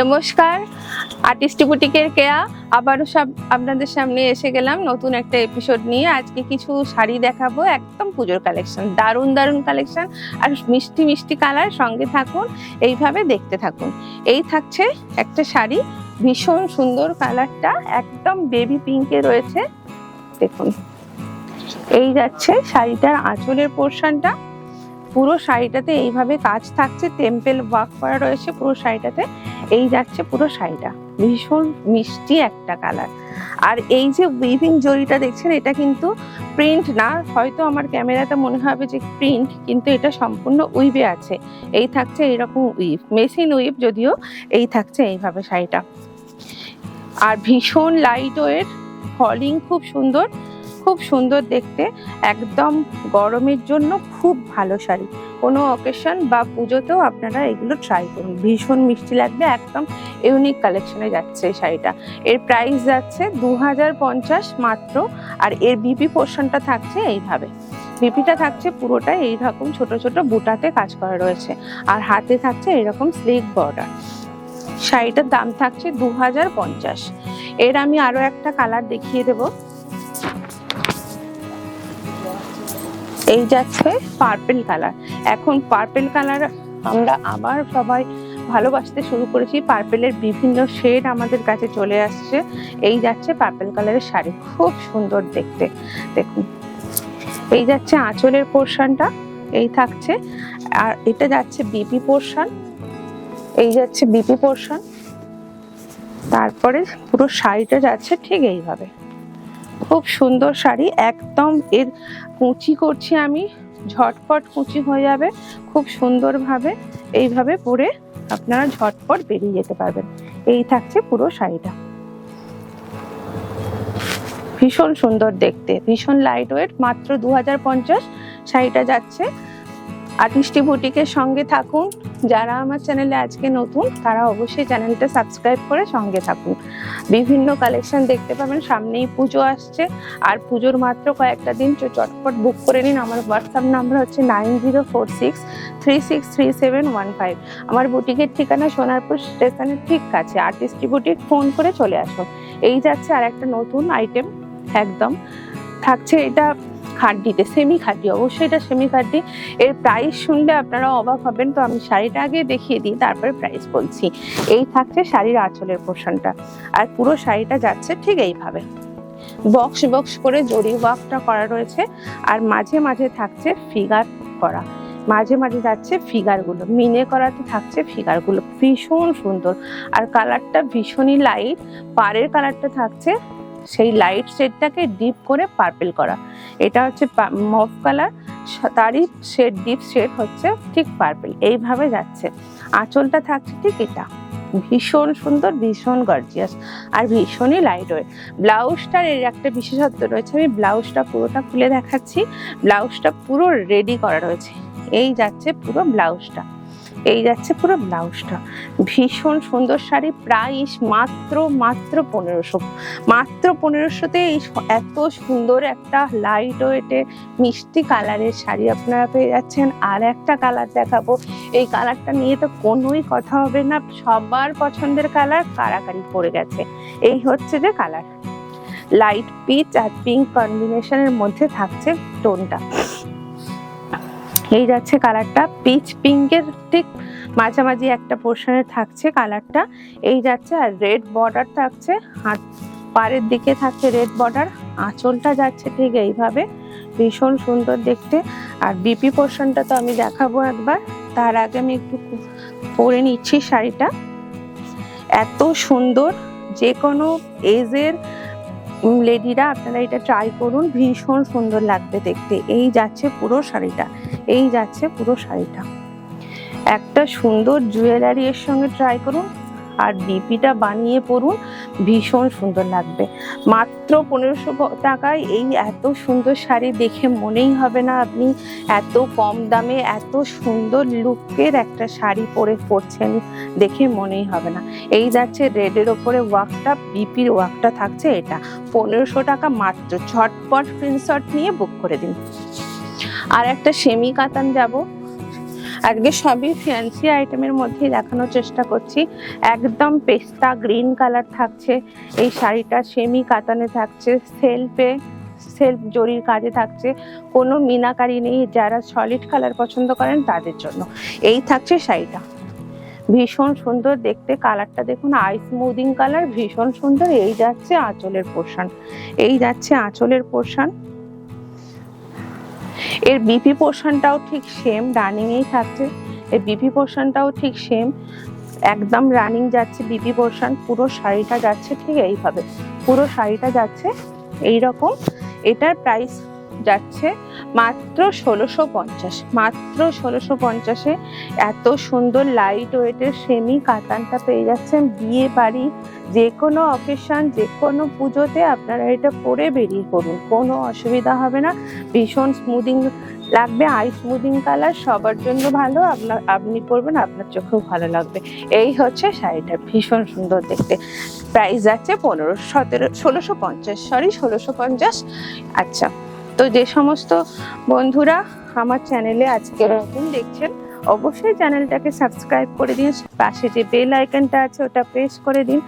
নমস্কার, আর্টিস্ট বুটিকের কেয়া আবারও সব আপনাদের সামনে এসে গেলাম নতুন একটা এপিসোড নিয়ে। আজকে কিছু শাড়ি দেখাবো, একদম পুজোর কালেকশন, দারুণ দারুণ কালেকশন আর মিষ্টি মিষ্টি কালার। সঙ্গে থাকুন, এইভাবে দেখতে থাকুন। এই থাকছে একটা শাড়ি, ভীষণ সুন্দর কালারটা, একদম বেবি পিঙ্কে রয়েছে। দেখুন, এই যাচ্ছে শাড়িটার আঁচলের পোর্শনটা। পুরো শাড়িটাতে এইভাবে কাজ থাকছে, টেম্পল ওয়ার্ক করা রয়েছে পুরো শাড়িটাতে। এই যাচ্ছে পুরো শাড়িটা, ভীষণ মিষ্টি একটা কালার। আর এই যে উইভিং জরিটা দেখছেন, এটা কিন্তু প্রিন্ট না, হয়তো আমার ক্যামেরাতে মনে হবে যে প্রিন্ট, কিন্তু এটা সম্পূর্ণ উইভে আছে। এই থাকছে এইরকম উইভ, মেশিন উইভ যদিও। এই থাকছে এইভাবে শাড়িটা, আর ভীষণ লাইট ওয়েট, ফলিং খুব সুন্দর, খুব সুন্দর দেখতে। একদম গরমের জন্য খুব ভালো শাড়ি, কোনো অকেশন বা পুজোতেও আপনারা এগুলো ট্রাই করুন, ভীষণ মিষ্টি লাগবে। একদম ইউনিক কালেকশনে যাচ্ছে এই শাড়িটা। এর প্রাইস যাচ্ছে 2050 মাত্র। আর এর বিপি পোর্শনটা থাকছে এইভাবে, বিপিটা থাকছে পুরোটাই এইরকম ছোট ছোট বুটাতে কাজ করা রয়েছে, আর হাতে থাকছে এরকম স্লিক বর্ডার। শাড়িটার দাম থাকছে 2050। এর আমি আরো একটা কালার দেখিয়ে দেবো। এই যাচ্ছে পার্পল কালার। এখন পার্পল কালার আমরা আবার সবাই ভালোবাসতে শুরু করেছি, পার্পেলের বিভিন্ন শেড আমাদের কাছে চলে আসছে। এই যাচ্ছে পার্পল কালারের শাড়ি, খুব সুন্দর দেখতে। দেখুন, এই যাচ্ছে আঁচলের পোর্শনটা, এই থাকছে। আর এটা যাচ্ছে বিপি পোর্শন, এই যাচ্ছে বিপি পোর্শন। তারপরে পুরো শাড়িটা যাচ্ছে ঠিক এইভাবে, খুব সুন্দর শাড়ি। একদম এর কুচি করছি আমি, ঝটপট কুচি হয়ে যাবে খুব সুন্দরভাবে। এইভাবে পরে আপনারা ঝটপট বেরিয়ে যেতে পারবেন। এই থাকছে পুরো শাড়িটা, ভীষণ সুন্দর দেখতে, ভীষণ লাইট ওয়েট, মাত্র 2050 শাড়িটা যাচ্ছে। আর্টিস্ট বুটিকের সঙ্গে থাকুন। যারা আমার চ্যানেলে আজকে নতুন, তারা অবশ্যই চ্যানেলটা সাবস্ক্রাইব করে সঙ্গে থাকুন। বিভিন্ন কালেকশন দেখতে পাবেন। সামনেই পুজো আসছে, আর পুজোর মাত্র কয়েকটা দিন, চটপট বুক করে নিন। আমার হোয়াটসঅ্যাপ নাম্বার হচ্ছে 9046363715। আমার বুটিকের ঠিকানা সোনারপুর স্টেশনের ঠিক কাছে, আর্টিস্ট বুটিক। ফোন করে চলে আসুন। এই যাচ্ছে আর একটা নতুন আইটেম, একদম থাকছে এটা খাড্ডিতে, সেমি খাড্ডি, অবশ্যই এটা সেমি খাড্ডি। এর প্রাইস শুনলে আপনারা অবাক হবেন, তো আমি শাড়িটা আগে দেখিয়ে দিই, তারপরে প্রাইস বলছি। এই থাকছে শাড়ির আঁচলের পোর্শনটা, আর পুরো শাড়িটা যাচ্ছে ঠিক এইভাবে, বক্স বক্স করে জরি ওয়ার্কটা করা রয়েছে। আর মাঝে মাঝে থাকছে ফিগার করা, মাঝে মাঝে যাচ্ছে ফিগারগুলো, মিনে করাতে থাকছে ফিগারগুলো, ভীষণ সুন্দর। আর কালারটা ভীষণই লাইট, পাড়ের কালারটা থাকছে সেই লাইট শেডটাকে ডিপ করে পার্পল করা। এটা হচ্ছে মভ কালার, তারই শেড, ডিপ শেড হচ্ছে ঠিক পার্পল। এইভাবে যাচ্ছে, আঁচলটা থাকছে ঠিক এটা, ভীষণ সুন্দর, ভীষণ গর্জিয়াস, আর ভীষণই লাইট ওয়েট। ব্লাউজটার এর একটা বিশেষত্ব রয়েছে, আমি ব্লাউজটা পুরোটা খুলে দেখাচ্ছি। ব্লাউজটা পুরো রেডি করা রয়েছে। এই যাচ্ছে পুরো ব্লাউজটা, এই যাচ্ছে পুরো ব্লাউজটা, ভীষণ সুন্দর শাড়ি। প্রাইস মাত্র 1500, মাত্র 1500তে এই এত সুন্দর একটা লাইট ওয়েটে মিষ্টি কালারের শাড়ি আপনারা পেয়ে যাচ্ছেন। আর একটা কালার দেখাবো, এই কালারটা নিয়ে তো কোনোই কথা হবে না, সবার পছন্দের কালার, কারাকারি পড়ে গেছে। এই হচ্ছে যে কালার, লাইট পিচ আর পিঙ্ক কম্বিনেশনের মধ্যে থাকছে টোনটা। এই যাচ্ছে কালারটা, পিচ পিঙ্কের ঠিক মাঝামাঝি একটা পোর্শনে থাকছে কালারটা। এই যাচ্ছে, আর রেড বর্ডার থাকছে, হাত পাড়ের দিকে থাকছে রেড বর্ডার। আঁচলটা যাচ্ছে ঠিক এইভাবে, ভীষণ সুন্দর দেখতে। আর বিপি পোর্শনটা তো আমি দেখাবো একবার, তার আগে আমি একটু পরে নিচ্ছি শাড়িটা। এত সুন্দর, যে কোনো এজের লেডিরা আপনারা এটা ট্রাই করুন, ভীষণ সুন্দর লাগবে দেখতে। এই যাচ্ছে পুরো শাড়িটা, এই যাচ্ছে পুরো শাড়িটা। একটা সুন্দর জুয়েলারি এর সঙ্গে ট্রাই করুন, আর বিপিটা বানিয়ে পরুন, ভীষণ সুন্দর লাগবে। মাত্র 1500 টাকায় এই এত সুন্দর শাড়ি দেখে মনেই হবে না আপনি এত কম দামে এত সুন্দর লুকের একটা শাড়ি পরছেন, দেখে মনেই হবে না। এই যাচ্ছে রেডের ওপরে ওয়ার্কটা, বিপির ওয়ার্কটা থাকছে এটা, 1500 টাকা মাত্র। ঝটপট স্ক্রিনশট নিয়ে বুক করে দিন। আর একটা সেমি কাতান যাব, আজকে সবই ফ্যান্সি আইটেমের মধ্যে দেখানোর চেষ্টা করছি। একদম পেস্তা গ্রিন কালার থাকছে এই শাড়িটা, সেমি কাতানে থাকছে, সেলফ জরির কাজে থাকছে, কোনো মিনাকারি নেই। যারা সলিড কালার পছন্দ করেন তাদের জন্য এই থাকছে শাড়িটা। ভীষণ সুন্দর দেখতে, কালারটা দেখুন, আই স্মুদিং কালার, ভীষণ সুন্দর। এই যাচ্ছে আঁচলের পোর্শন, এই যাচ্ছে আঁচলের পোর্শন। এর বিপি পোর্শনটাও ঠিক সেম রানিং এই থাকছে, এর বিপি পোর্শনটাও ঠিক সেম, একদম রানিং যাচ্ছে বিপি পোর্শন। পুরো শাড়িটা যাচ্ছে ঠিক এইভাবে, পুরো শাড়িটা যাচ্ছে এইরকম। এটার প্রাইস যাচ্ছে মাত্র 1650, মাত্র 1650-এ এত সুন্দর লাইট ওয়েটের সেমি কাতানটা পেয়ে যাচ্ছেন। বিয়ে বাড়ি, যে কোনো অকেশন, যে কোনো পুজোতে আপনারা এটা পরে বেরিয়ে পড়ুন, কোনো অসুবিধা হবে না। ভীষণ স্মুদিং লাগবে, আই স্মুদিং কালার, সবার জন্য ভালো। আপনি পরবেন, আপনার চোখেও ভালো লাগবে। এই হচ্ছে শাড়িটা, ভীষণ সুন্দর দেখতে। প্রাইস যাচ্ছে 1650। আচ্ছা, তো যে সমস্ত বন্ধুরা আমার চ্যানেলে আজকে নতুন দেখছেন, অবশ্যই চ্যানেলটাকে সাবস্ক্রাইব করে দিন, পাশে যে বেল আইকনটা আছে ওটা প্রেস করে দিন।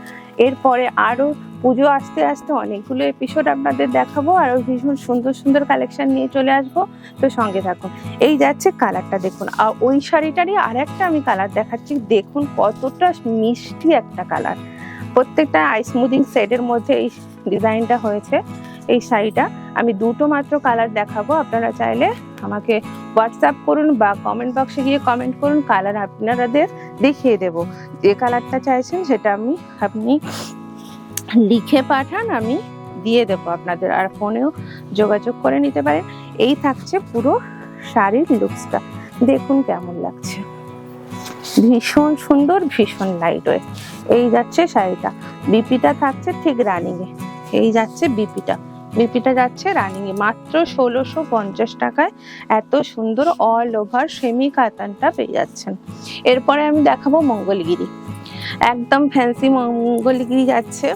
এরপরে আরো পুজো আসতে আসতে অনেকগুলো এপিসোড আপনাদের দেখাবো, আরো ভীষণ সুন্দর সুন্দর কালেকশন নিয়ে চলে আসবো, তো সঙ্গে থাকুন। এই যাচ্ছে কালারটা দেখুন, আর ওই শাড়িটারই আর একটা আমি কালার দেখাচ্ছি, দেখুন কতটা মিষ্টি একটা কালার। প্রত্যেকটা আই স্মুদিং সেটের মধ্যে এই ডিজাইনটা হয়েছে। এই শাড়িটা আমি দুটো মাত্র কালার দেখাবো, আপনারা চাইলে আমাকে হোয়াটসঅ্যাপ করুন বা কমেন্ট বক্সে গিয়ে কমেন্ট করুন, কালার আপনাদের দেখিয়ে দেব। যে কালারটা চাইছেন সেটা আপনি লিখে পাঠান, আমি দিয়ে দেবো আপনাদের, আর ফোনেও যোগাযোগ করে নিতে পারেন। এই থাকছে পুরো শাড়ির লুকসটা, দেখুন কেমন লাগছে, ভীষণ সুন্দর, ভীষণ লাইট ওয়েট। এই যাচ্ছে শাড়িটা, বিপিটা থাকছে ঠিক রানিং এ, এই যাচ্ছে বিপিটা যাচ্ছে রানিং এ, মাত্র 1650 টাকায় এত সুন্দর অল ওভার সেমি কাতানটা পেয়ে যাচ্ছেন। এরপরে আমি দেখাবো মঙ্গলগিরি, একদম ফ্যান্সি মঙ্গলগিরি যাচ্ছে,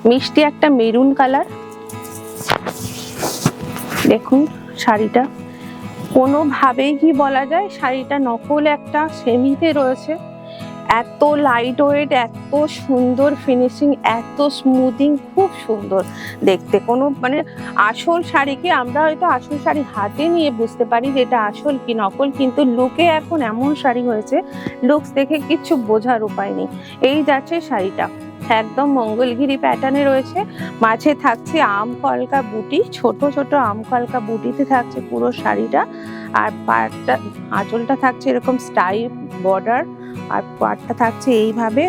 মিষ্টি একটা মেরুন কালার। দেখুন শাড়িটা, কোনোভাবেই কি বলা যায় শাড়িটা নকল একটা সেমিতে রয়েছে। এত লাইট ওয়েট, এত সুন্দর ফিনিশিং, এত স্মুদিং, খুব সুন্দর দেখতে। কোনো মানে আসল শাড়িকে আমরা হয়তো আসল শাড়ি হাতে নিয়ে বুঝতে পারি যে এটা আসল কি নকল, কিন্তু লুকে এখন এমন শাড়ি হয়েছে, লুকস দেখে কিচ্ছু বোঝার উপায় নেই। এই যাচ্ছে শাড়িটা, একদম মঙ্গলগিরি প্যাটার্নে রয়েছে, মাঝে থাকছে আম কলকা বুটি, ছোট ছোট আম কলকা বুটিতে থাকছে পুরো শাড়িটা। আর পাড়টা, আঁচলটা থাকছে এরকম স্টাইপ বর্ডার, আর পাড়টা থাকছে এইভাবে,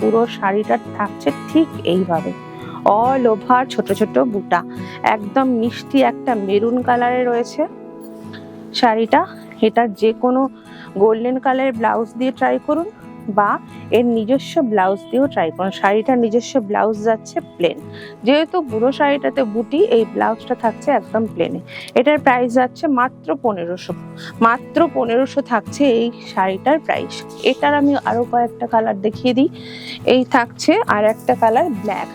পুরো শাড়িটা থাকছে ঠিক এইভাবে, অল ওভার ছোট ছোট বুটা। একদম মিষ্টি একটা মেরুন কালারে রয়েছে শাড়িটা। এটা যে কোনো গোল্ডেন কালারের ব্লাউজ দিয়ে ট্রাই করুন বা এর নিজস্ব ব্লাউজ দিয়েও ট্রাই করুন। শাড়িটার নিজস্ব ব্লাউজ যাচ্ছে প্লেন, যেহেতু পুরো শাড়িটাতে বুটি, এই ব্লাউজটা থাকছে একদম প্লেনে। এটার প্রাইস যাচ্ছে মাত্র 1500, মাত্র 1500 থাকছে এই শাড়িটার প্রাইস। এটার আমি আরো কয়েকটা কালার দেখিয়ে দিই। এই থাকছে আর একটা কালার ব্ল্যাক,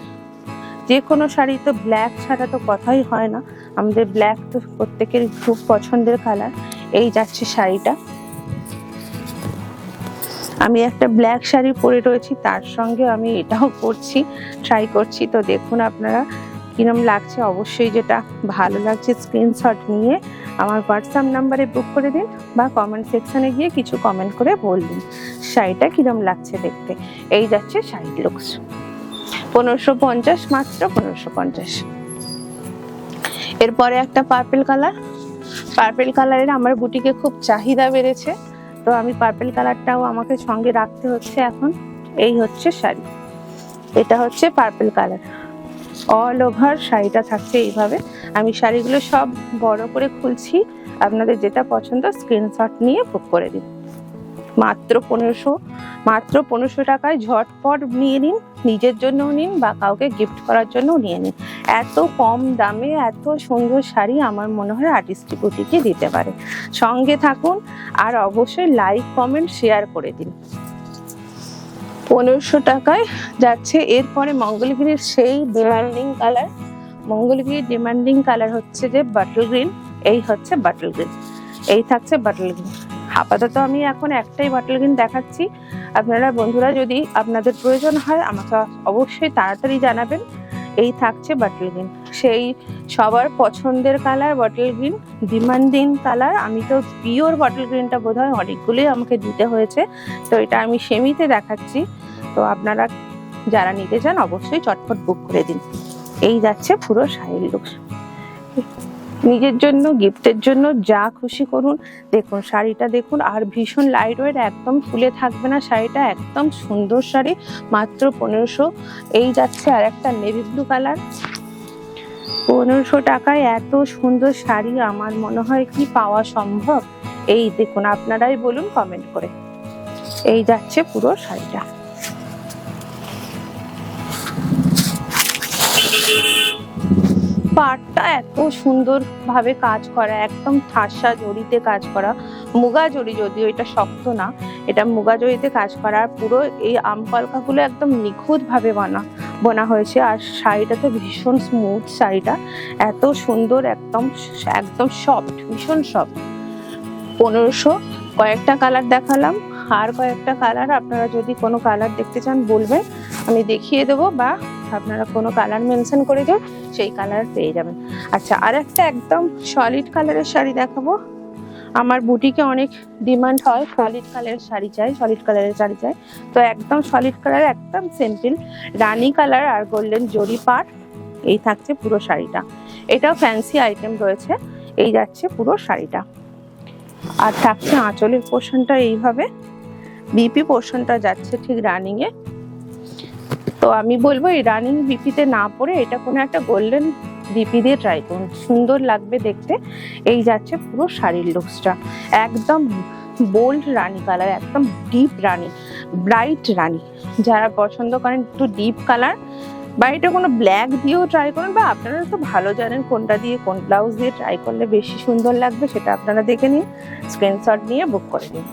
যে কোনো শাড়ি তো ব্ল্যাক ছাড়া তো কথাই হয় না, আমাদের ব্ল্যাক তো প্রত্যেকেরই খুব পছন্দের কালার। এই যাচ্ছে শাড়িটা, আমি একটা ব্ল্যাক শাড়ি পরে রয়েছি, তার সঙ্গে আমি এটাও পরছি, ট্রাই করছি, তো দেখুন আপনারা কিরম লাগছে। অবশ্যই যেটা ভালো লাগছে স্ক্রিনশট নিয়ে আমার হোয়াটসঅ্যাপ নাম্বারে বুক করে দিন বা কমেন্ট সেকশনে গিয়ে কিছু কমেন্ট করে বলুন শাড়িটা কিরম লাগছে দেখতে। এই যাচ্ছে শাড়ির লুকস, 1550, মাত্র 1550। এরপরে একটা পার্পেল কালার, পার্পেল কালারের আমার বুটিকে খুব চাহিদা বেড়েছে, তো আমি পার্পেল কালারটাও আমাকে সঙ্গে রাখতে হচ্ছে এখন। এই হচ্ছে শাড়ি, এটা হচ্ছে পার্পেল কালার, অল ওভার শাড়িটা থাকছে এইভাবে। আমি শাড়িগুলো সব বড় করে খুলছি, আপনাদের যেটা পছন্দ স্ক্রিনশট নিয়ে বুক করে দিন। মাত্র 1500, মাত্র 1500 টাকায় ঝটপট নিয়ে নিন, নিজের জন্যও নিন বা কাউকে গিফট করার জন্যও নিয়ে নিন। এত কম দামে এত সুন্দর শাড়ি আমার মনে হয় আর্টিস্টিক বুটিকে দিতে পারে। সঙ্গে থাকুন আর অবশ্যই লাইক কমেন্ট শেয়ার করে দিন। 1500 টাকায় যাচ্ছে। এরপরে মঙ্গলগিরির সেই ডিমান্ডিং কালার, মঙ্গলগিরির ডিমান্ডিং কালার হচ্ছে যে বাটল গ্রিন। এই হচ্ছে বাটল গ্রিন, এই থাকছে বাটল গ্রিন। আপাতত আমি এখন একটাই বাটল গ্রিন দেখাচ্ছি। আপনারা বন্ধুরা যদি আপনাদের প্রয়োজন হয় আমাকে অবশ্যই তাড়াতাড়ি জানাবেন। এই থাকছে বাটল গ্রিন, সেই সবার পছন্দের colour bottle green, demanding colour. আমি তো পিওর বটল গ্রিনটা বোধহয় অনেকগুলোই আমাকে দিতে হয়েছে, তো এটা আমি সেমিতে দেখাচ্ছি। তো আপনারা যারা নিতে চান অবশ্যই চটপট বুক করে দিন। এই যাচ্ছে পুরো শাড়ির লুক। নিজের জন্য, গিফটের জন্য যা খুশি করুন। দেখুন শাড়িটা দেখুন, আর ভীষণ লাইট ওয়েট, একদম ফুলে থাকবে না শাড়িটা, একদম সুন্দর শাড়ি, মাত্র 1500। এই যাচ্ছে আর একটা নেভি ব্লু কালার, 1500 টাকায় এত সুন্দর শাড়ি আমার মনে হয় কি পাওয়া সম্ভব? এই দেখুন, আপনারাই বলুন কমেন্ট করে। এই যাচ্ছে পুরো শাড়িটা। পাড়টা এত সুন্দর ভাবে কাজ করা, একদম ঠাসা জড়িতে কাজ করা, মুগা জড়ি, যদিও এটা শক্ত না, এটা মুগা জড়িতে কাজ করা। পুরো এই আমকলকাগুলো একদম নিখুঁত ভাবে বোনা হয়েছে। আর শাড়িটা তো ভীষণ স্মুথ, শাড়িটা এত সুন্দর, একদম একদম সফট, ভীষণ সফট। 1500। কয়েকটা কালার দেখালাম, আর কয়েকটা কালার আপনারা যদি কোনো কালার দেখতে চান বলবেন, আমি দেখিয়ে দেবো, বা আপনারা কোনো কালার মেনশন করে দেন, সেই কালার পেয়ে যাবেন। আচ্ছা, আর একটা একদম সলিড কালারের শাড়ি দেখাবো। আমার বুটিকে অনেক ডিমান্ড হয়, সলিড কালারের শাড়ি চাই, সলিড কালারের শাড়ি চাই। তো একদম সলিড কালার, একদম সিম্পল রানী কালার আর গোল্ডেন জরি পাড়। এই থাকছে পুরো শাড়িটা। এটাও ফ্যান্সি আইটেম রয়েছে। এই যাচ্ছে পুরো শাড়িটা। আর থাকছে আঁচলের পোর্শনটা এইভাবে, বিপি পোর্শনটা যাচ্ছে ঠিক রানিং এ। তো আমি বলবো এই রানিং বিপিতে না পরে এটা কোনো একটা গোল্ডেন বিপি দিয়ে ট্রাই করুন, সুন্দর লাগবে দেখতে। এই যাচ্ছে পুরো শাড়ির লুকসটা, একদম বোল্ড রানী কালার, একদম ডিপ রানী, ব্রাইট রানী। যারা পছন্দ করেন একটু ডিপ কালার, বা এটা কোনো ব্ল্যাক দিয়েও ট্রাই করুন, বা আপনারা তো ভালো জানেন কোনটা দিয়ে, কোন ব্লাউজ দিয়ে ট্রাই করলে বেশি সুন্দর লাগবে, সেটা আপনারা দেখে নিন, স্ক্রিনশট নিয়ে বুক করে দিন।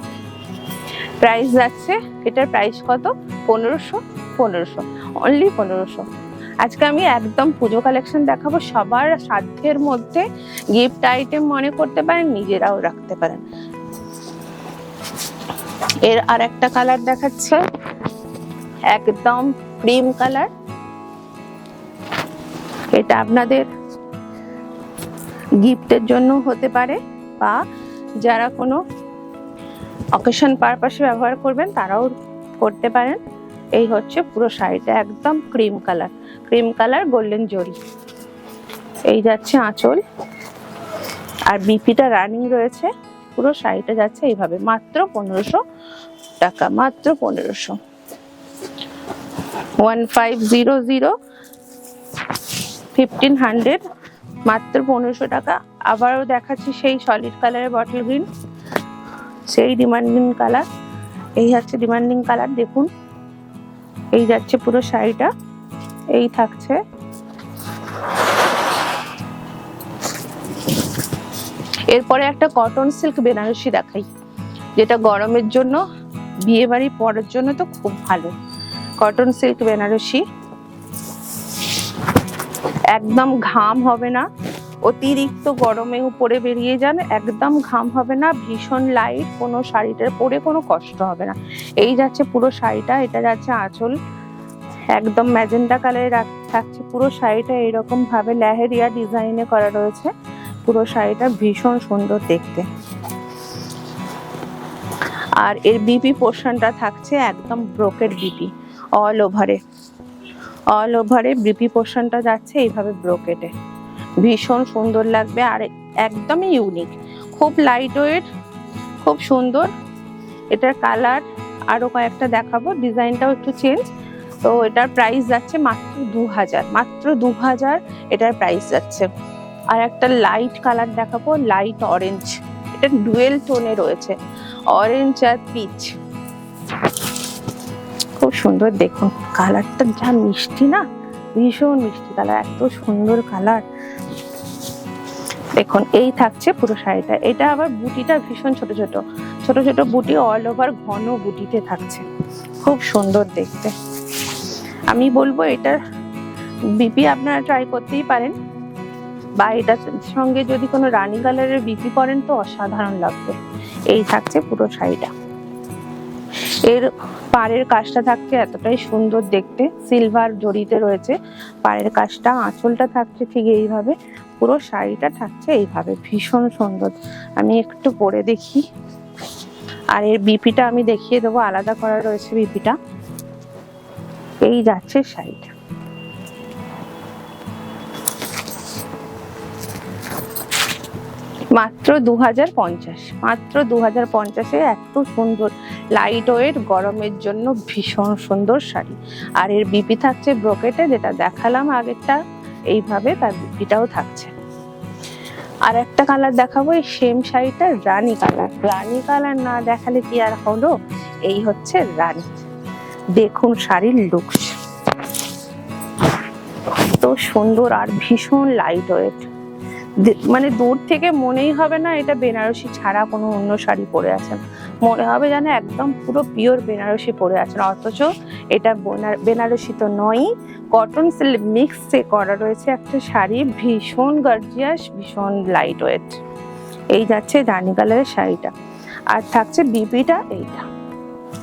প্রাইস যাচ্ছে, এটার প্রাইস কত? 1500, অনলি 1500। আজকে আমি একদম পুজো কালেকশন দেখাবো, সবার সাধ্যের মধ্যে, গিফট আইটেম মনে করতে পারেন, নিজেরাও রাখতে পারেন। এর আর একটা কালার দেখাচ্ছে, একদম ক্রিম কালার। এটা আপনাদের গিফটের জন্য হতে পারে, বা যারা কোনো অকেশন পারপাসে ব্যবহার করবেন তারাও করতে পারেন। এই হচ্ছে পুরো শাড়িটা, একদম cream colour, cream colour golden জরি। এই যাচ্ছে আঁচল, আর বিপিটা রানিং রয়েছে। পুরো শাড়িটা যাচ্ছে এইভাবে, মাত্র 1500 টাকা, মাত্র 1500। 1500, 1500, মাত্র 1500 টাকা। আবারও দেখাচ্ছি সেই সলিড কালারের বটল গ্রিন, সেই ডিমান্ডিং কালার। এই হচ্ছে ডিমান্ডিং কালার, দেখুন। এই যাচ্ছে পুরো শাড়িটা। এই থাকছে এরপরে একটা কটন সিল্ক বেনারসি দেখাই, যেটা গরমের জন্য, বিয়ে বাড়ি পরার জন্য তো খুব ভালো। কটন সিল্ক বেনারসি, একদম ঘাম হবে না, অতিরিক্ত গরমেও পরে বেরিয়ে যান, একদম ঘাম হবে না, ভীষণ লাইট, কোনো শাড়িটার পরে কোনো কষ্ট হবে না। এই যাচ্ছে পুরো শাড়িটা। এটা যাচ্ছে আঁচল, একদম ম্যাজেন্টা কালারে থাকছে পুরো শাড়িটা, এরকম ভাবে লেহেরিয়া ডিজাইনে করা রয়েছে। পুরো শাড়িটা ভীষণ সুন্দর দেখতে। আর এর বিপি পোর্শনটা থাকছে একদম ব্রোকেড বিপি, অল ওভারে বিপি পোর্শনটা যাচ্ছে এইভাবে ব্রোকেটে, ভীষণ সুন্দর লাগবে। আর একদমই ইউনিক, খুব লাইট ওয়েট, খুব সুন্দর। এটার কালার আরো কয়েকটা দেখাবো, ডিজাইনটাও একটু চেঞ্জ। তো এটার প্রাইস যাচ্ছে মাত্র 2000, মাত্র 2000 এটার প্রাইস যাচ্ছে। আর একটা লাইট কালার দেখাবো, লাইট অরেঞ্জ, এটা ডুয়েল টোনে রয়েছে, অরেঞ্জ আর পিচ, খুব সুন্দর। দেখুন কালারটা যা মিষ্টি না, ভীষণ মিষ্টি কালার, এত সুন্দর কালার। দেখুন এই থাকছে পুরো শাড়িটা। এটা আবার বুটিটা ভীষণ ছোট ছোট ছোট ছোট বুটি, অল ওভার ঘন বুটিতে থাকছে, খুব সুন্দর দেখতে। আমি বলবো এটার বিপি আপনারা ট্রাই করতেই পারেন, বা এটার সঙ্গে যদি কোনো রানী কালারের বিপি করেন তো অসাধারণ লাগবে। এই থাকছে পুরো শাড়িটা। এর পাড়ের কাজটা থাকছে এতটাই সুন্দর দেখতে, সিলভার জড়িতে রয়েছে পাড়ের কাজটা। আঁচলটা থাকছে ঠিক এইভাবে, পুরো শাড়িটা থাকছে এইভাবে, ভীষণ সুন্দর। আমি একটু পরে দেখি। আর এর বিপিটা আমি দেখিয়ে দেবো, আলাদা করা রয়েছে বিপিটা। এই যাচ্ছে শাড়িটা। মাত্র 2050, মাত্র 2050-এ এত সুন্দর লাইট ওয়েট গরমের জন্য ভীষণ সুন্দর শাড়ি। আর এর বিপি থাকছে ব্রোকেটে, যেটা দেখালাম আগেরটা এইভাবে, তার বিপিটাও থাকছে। আর একটা কালার দেখাবো, এই সেম শাড়িটা রানী কালার। রানী কালার না দেখালে কি আর হলো, এই হচ্ছে রানী। দেখুন শাড়ির লুকস তো সুন্দর আর ভীষণ লাইট ওয়েট, মানে দূর থেকে মনেই হবে না এটা বেনারসি ছাড়া কোনো অন্য শাড়ি পরে আছেন, মনে হবে যেন একদম পুরো পিওর বেনারসি পরে আছেন। অথচ এটা বেনারসি তো নয়, কটন সিল্ক মিক্সে করা রয়েছে একটা শাড়ি, ভীষণ গর্জিয়াস, ভীষণ লাইট ওয়েট। এই যাচ্ছে রানী কালারের শাড়িটা। আর থাকছে বিপিটা এইটা।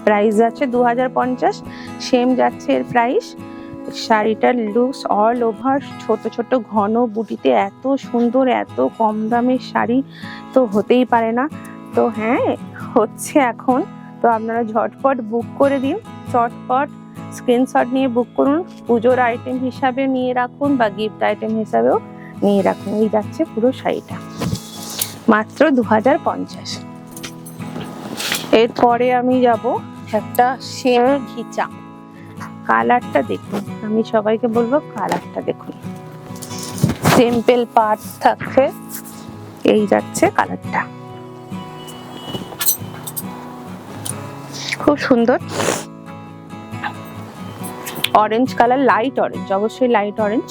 প্রাইস যাচ্ছে 2050, সেম যাচ্ছে এর প্রাইস। শাড়িটার লুকস অল ওভার ছোট ছোট ঘন বুটিতে এত সুন্দর, এত কম দামের শাড়ি তো হতেই পারে না। তো হ্যাঁ, হচ্ছে এখন। তো আপনারা ঝটপট বুক করে দিন, চটপট স্ক্রিনশট নিয়ে বুক করুন, পুজোর আইটেম হিসাবে নিয়ে রাখুন বা গিফট আইটেম হিসাবেও নিয়ে রাখুন। এই যাচ্ছে পুরো শাড়িটা, মাত্র 2050। এরপরে আমি যাব একটা সেম ঘিচা। কালারটা দেখুন, আমি সবাইকে বলবো কালারটা দেখুন, সিম্পল পাট থাকছে। এই যাচ্ছে কালারটা, খুব সুন্দর অরেঞ্জ কালার, লাইট অরেঞ্জ, অবশ্যই লাইট অরেঞ্জ,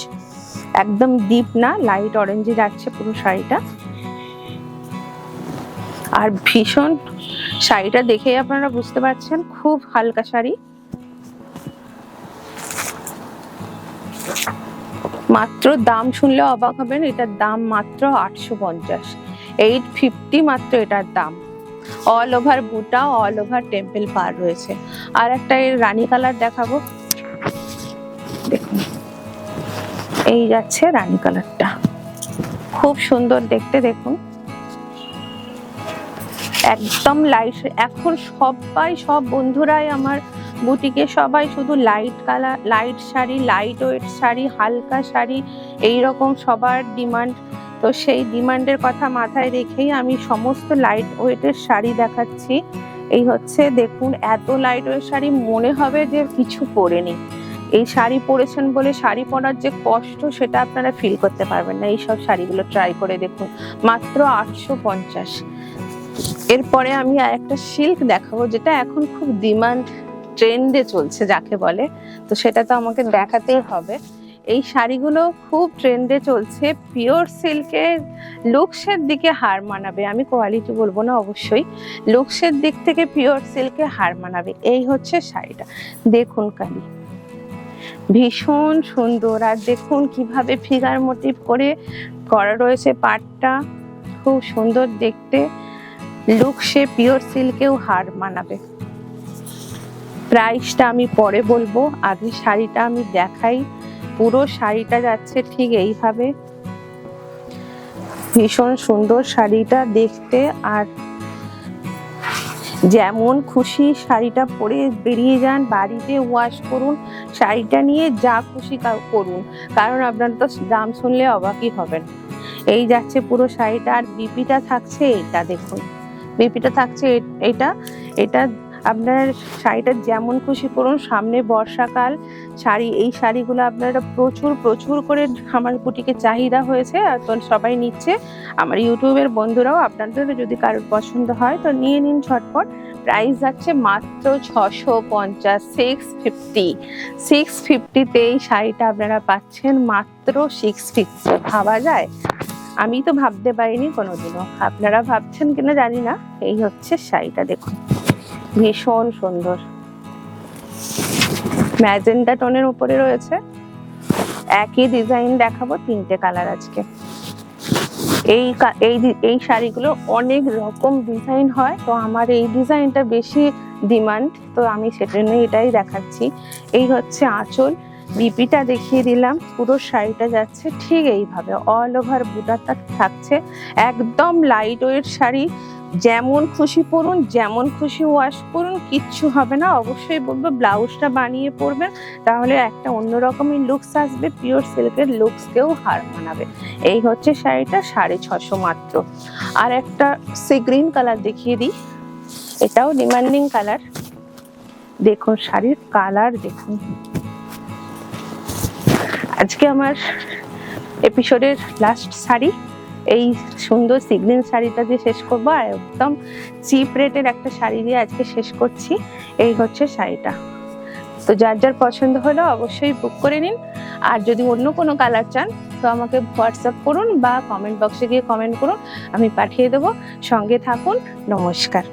একদম ডিপ না, লাইট অরেঞ্জে যাচ্ছে পুরো শাড়িটা। আর ভীষণ শাড়িটা দেখেই আপনারা বুঝতে পারছেন খুব হালকা শাড়ি। মাত্র দাম শুনলে অবাক হবেন, এটার দাম মাত্র 850, 850 মাত্র এটার দাম। অল ওভার বুটা, অল ওভার টেম্পল পার রয়েছে। আর একটা এর রানী কালার দেখাবো, দেখুন এই যাচ্ছে রানী কালারটা, খুব সুন্দর দেখতে। দেখুন একদম লাইট। এখন সবাই, সব বন্ধুরাই আমার বুটিকে সবাই শুধু light colour, light sari, light weight sari, হালকা শাড়ি, এইরকম সবার ডিমান্ড। তো সেই ডিমান্ডের কথা মাথায় রেখেই আমি সমস্ত লাইট ওয়েটের শাড়ি দেখাচ্ছি। এই হচ্ছে দেখুন, এত লাইট ওয়েট শাড়ি মনে হবে যে কিছু পরেনি। এই শাড়ি পরেছেন বলে শাড়ি পরার যে কষ্ট সেটা আপনারা ফিল করতে পারবেন না। এইসব শাড়িগুলো ট্রাই করে দেখুন, মাত্র 850। এরপরে আমি আরেকটা সিল্ক দেখাবো, যেটা এখন খুব ডিমান্ড, ট্রেন্ডে চলছে যাকে বলে, তো সেটা তো আমাকে দেখাতেই হবে। এই শাড়িগুলো খুব ট্রেন্ডে চলছে, পিওর সিল্কের, লুকসের দিকে হার মানাবে। আমি কোয়ালিটি বলবো না, অবশ্যই লুকসের দিক থেকে পিওর সিল্কে হার মানাবে। এই হচ্ছে শাড়িটা, দেখুন কালি ভীষণ সুন্দর। আর দেখুন কিভাবে ফিগার মোটিভ করে করা রয়েছে পাটটা, খুব সুন্দর দেখতে। লুকসে পিওর সিল্কেও হার মানাবে। প্রাইসটা আমি পরে বলবো, আগে শাড়িটা আমি দেখাই। পুরো শাড়িটা যাচ্ছে ঠিক এইভাবে, ভীষণ সুন্দর শাড়িটা দেখতে। আর যেমন খুশি শাড়িটা পরে বেরিয়ে যান, বাড়িতে ওয়াশ করুন, শাড়িটা নিয়ে যা খুশি করুন, কারণ আপনার তো দাম শুনলে অবাকই হবেন। এই যাচ্ছে পুরো শাড়িটা। আর বিপিটা থাকছে এটা, দেখুন বিপিটা থাকছে এটা। এটা আপনার শাড়িটা যেমন খুশি করুন, সামনে বর্ষাকাল, শাড়ি, এই শাড়িগুলো আপনারা প্রচুর প্রচুর করে আমার বুটিকে চাহিদা হয়েছে, আর তো সবাই নিচ্ছে, আমার ইউটিউবের বন্ধুরাও। আপনাদের যদি কারোর পছন্দ হয় তো নিয়ে নিন ঝটপট। প্রাইস যাচ্ছে মাত্র 650, 650, 650-তে এই শাড়িটা আপনারা পাচ্ছেন, মাত্র 650। ভাবা যায়? আমি তো ভাবতে পারিনি কোনোদিনও, আপনারা ভাবছেন কিনা জানি না। এই হচ্ছে শাড়িটা, দেখুন ভীষণ সুন্দর, ম্যাজেন্টা টোনের উপরে রয়েছে। একই ডিজাইন দেখাবো, তিনটে কালার আজকে। এই শাড়িগুলো অনেক রকম ডিজাইন হয়, তো আমার এই ডিজাইনটা বেশি ডিমান্ড, তো আমি সেজন্য এটাই দেখাচ্ছি। এই হচ্ছে আঁচল, বিপিটা দেখিয়ে দিলাম, পুরো শাড়িটা যাচ্ছে ঠিক এইভাবে, অল ওভার বুটাটা থাকছে। একদম লাইট ওয়েট শাড়ি, যেমন খুশি পরুন, যেমন খুশি ওয়াশ করুন, কিচ্ছু হবে না। অবশ্যই বলবো ব্লাউজটা বানিয়ে পরবেন, তাহলে একটা অন্যরকমের লুকস আসবে, পিওর সিল্কের লুকসকেও হার মানাবে। এই হচ্ছে শাড়িটা 650 মাত্র। আর একটা সি গ্রিন কালার দেখিয়ে দিই, এটাও ডিমান্ডিং কালার। দেখুন শাড়ির কালার দেখুন। আজকে আমার এপিসোডের লাস্ট শাড়ি, এই সুন্দর সি গ্রিন শাড়িটা দিয়ে শেষ করবো, আর একদম চিপ রেটের একটা শাড়ি দিয়ে আজকে শেষ করছি। এই হচ্ছে শাড়িটা। তো যার যার পছন্দ হলো অবশ্যই বুক করে নিন। আর যদি অন্য কোনো কালার চান তো আমাকে হোয়াটসঅ্যাপ করুন বা কমেন্ট বক্সে গিয়ে কমেন্ট করুন, আমি পাঠিয়ে দেবো। সঙ্গে থাকুন। নমস্কার।